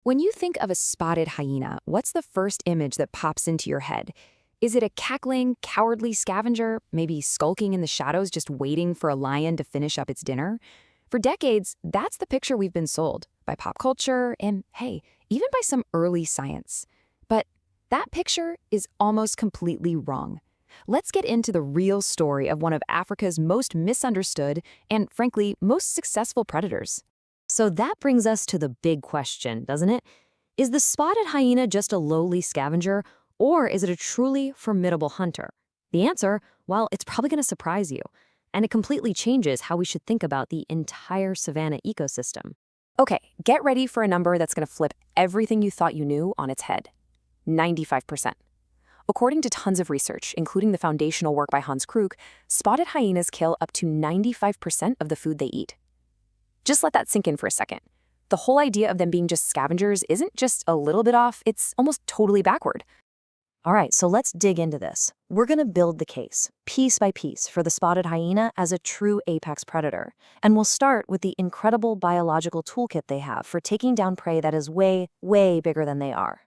When you think of a spotted hyena, what's the first image that pops into your head? Is it a cackling, cowardly scavenger, maybe skulking in the shadows just waiting for a lion to finish up its dinner? For decades, that's the picture we've been sold by pop culture and, hey, even by some early science. But that picture is almost completely wrong. Let's get into the real story of one of Africa's most misunderstood and, frankly, most successful predators. So that brings us to the big question, doesn't it? Is the spotted hyena just a lowly scavenger, or is it a truly formidable hunter? The answer, well, it's probably going to surprise you, and it completely changes how we should think about the entire savanna ecosystem. Okay, get ready for a number that's going to flip everything you thought you knew on its head. 95%. According to tons of research, including the foundational work by Hans Krug, spotted hyenas kill up to 95% of the food they eat. Just let that sink in for a second. The whole idea of them being just scavengers isn't just a little bit off, it's almost totally backward. All right, so let's dig into this. We're going to build the case, piece by piece, for the spotted hyena as a true apex predator. And we'll start with the incredible biological toolkit they have for taking down prey that is way, way bigger than they are.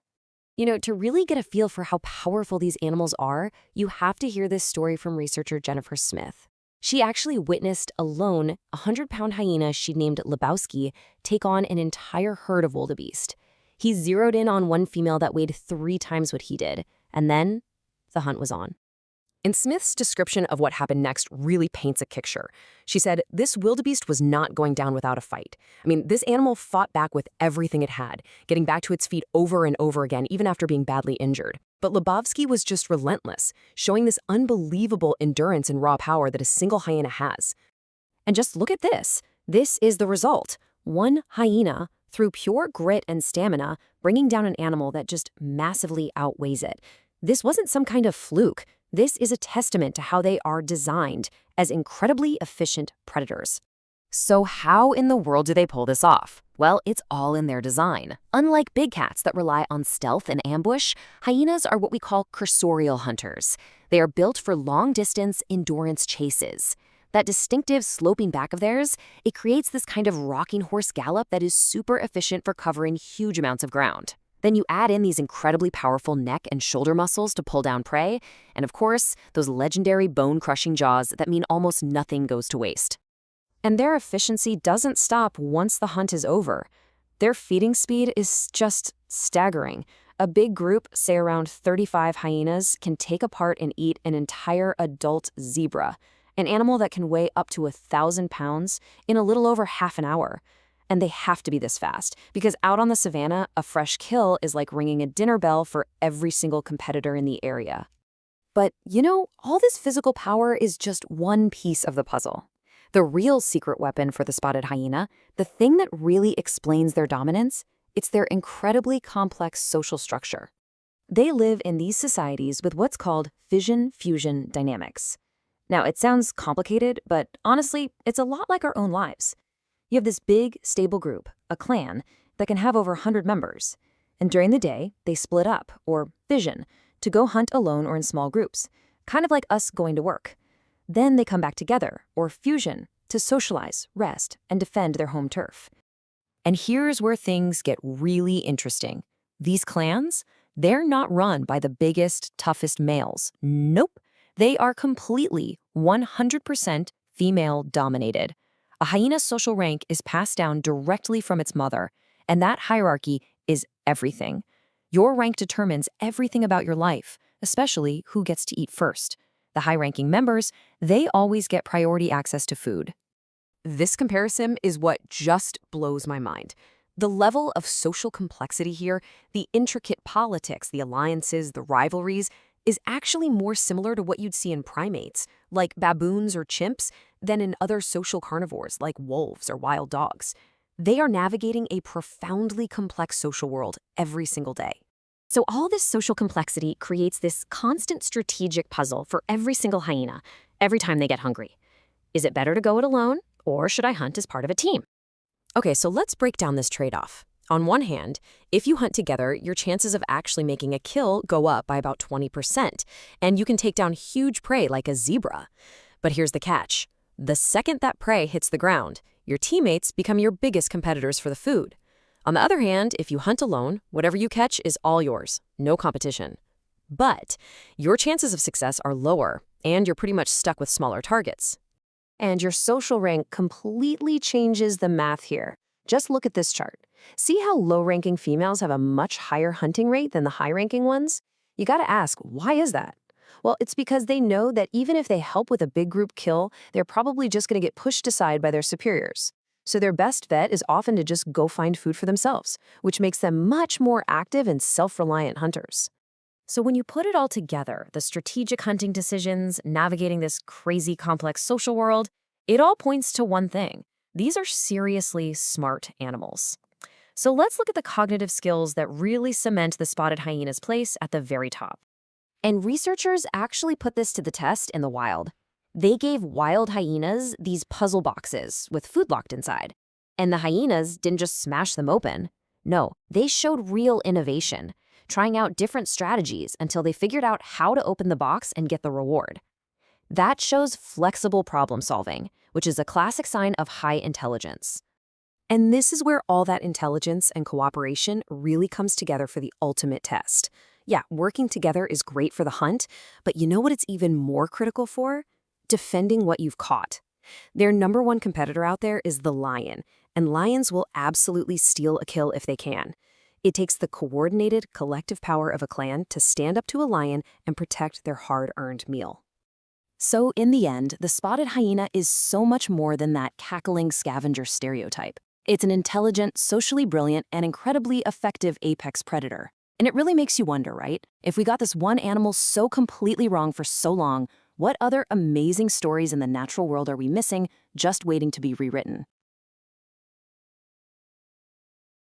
You know, to really get a feel for how powerful these animals are, you have to hear this story from researcher Jennifer Smith. She actually witnessed a lone 100-pound hyena she named Lebowski take on an entire herd of wildebeest. He zeroed in on one female that weighed 3 times what he did, and then the hunt was on. And Smith's description of what happened next really paints a picture. She said, this wildebeest was not going down without a fight. I mean, this animal fought back with everything it had, getting back to its feet over and over again, even after being badly injured. But Lebowski was just relentless, showing this unbelievable endurance and raw power that a single hyena has. And just look at this. This is the result. One hyena, through pure grit and stamina, bringing down an animal that just massively outweighs it. This wasn't some kind of fluke. This is a testament to how they are designed as incredibly efficient predators. So how in the world do they pull this off? Well, it's all in their design. Unlike big cats that rely on stealth and ambush, hyenas are what we call cursorial hunters. They are built for long-distance endurance chases. That distinctive sloping back of theirs, it creates this kind of rocking horse gallop that is super efficient for covering huge amounts of ground. Then you add in these incredibly powerful neck and shoulder muscles to pull down prey, and of course, those legendary bone-crushing jaws that mean almost nothing goes to waste. And their efficiency doesn't stop once the hunt is over. Their feeding speed is just staggering. A big group, say around 35 hyenas, can take apart and eat an entire adult zebra, an animal that can weigh up to 1,000 pounds, in a little over half an hour. And they have to be this fast, because out on the savanna, a fresh kill is like ringing a dinner bell for every single competitor in the area. But, you know, all this physical power is just one piece of the puzzle. The real secret weapon for the spotted hyena, the thing that really explains their dominance, it's their incredibly complex social structure. They live in these societies with what's called fission-fusion dynamics. Now, it sounds complicated, but honestly, it's a lot like our own lives. You have this big, stable group, a clan, that can have over 100 members. And during the day, they split up, or fission, to go hunt alone or in small groups, kind of like us going to work. Then they come back together, or fusion, to socialize, rest, and defend their home turf. And here's where things get really interesting. These clans, they're not run by the biggest, toughest males. Nope. They are completely 100% female-dominated. A hyena's social rank is passed down directly from its mother, and that hierarchy is everything. Your rank determines everything about your life, especially who gets to eat first. The high-ranking members, they always get priority access to food. This comparison is what just blows my mind. The level of social complexity here, the intricate politics, the alliances, the rivalries, is actually more similar to what you'd see in primates, like baboons or chimps, than in other social carnivores like wolves or wild dogs. They are navigating a profoundly complex social world every single day. So all this social complexity creates this constant strategic puzzle for every single hyena, every time they get hungry. Is it better to go it alone, or should I hunt as part of a team? Okay, so let's break down this trade-off. On one hand, if you hunt together, your chances of actually making a kill go up by about 20%, and you can take down huge prey like a zebra. But here's the catch. The second that prey hits the ground, your teammates become your biggest competitors for the food. On the other hand, if you hunt alone, whatever you catch is all yours, no competition. But your chances of success are lower, and you're pretty much stuck with smaller targets. And your social rank completely changes the math here. Just look at this chart. See how low-ranking females have a much higher hunting rate than the high-ranking ones? You gotta ask, why is that? Well, it's because they know that even if they help with a big group kill, they're probably just gonna get pushed aside by their superiors. So their best bet is often to just go find food for themselves, which makes them much more active and self-reliant hunters. So when you put it all together, the strategic hunting decisions, navigating this crazy complex social world, it all points to one thing. These are seriously smart animals. So let's look at the cognitive skills that really cement the spotted hyena's place at the very top. And researchers actually put this to the test in the wild. They gave wild hyenas these puzzle boxes with food locked inside. And the hyenas didn't just smash them open. No, they showed real innovation, trying out different strategies until they figured out how to open the box and get the reward. That shows flexible problem solving, which is a classic sign of high intelligence. And this is where all that intelligence and cooperation really comes together for the ultimate test. Yeah, working together is great for the hunt, but you know what it's even more critical for? Defending what you've caught. Their number one competitor out there is the lion, and lions will absolutely steal a kill if they can. It takes the coordinated, collective power of a clan to stand up to a lion and protect their hard-earned meal. So in the end, the spotted hyena is so much more than that cackling scavenger stereotype. It's an intelligent, socially brilliant, and incredibly effective apex predator. And it really makes you wonder, right? If we got this one animal so completely wrong for so long, what other amazing stories in the natural world are we missing, just waiting to be rewritten?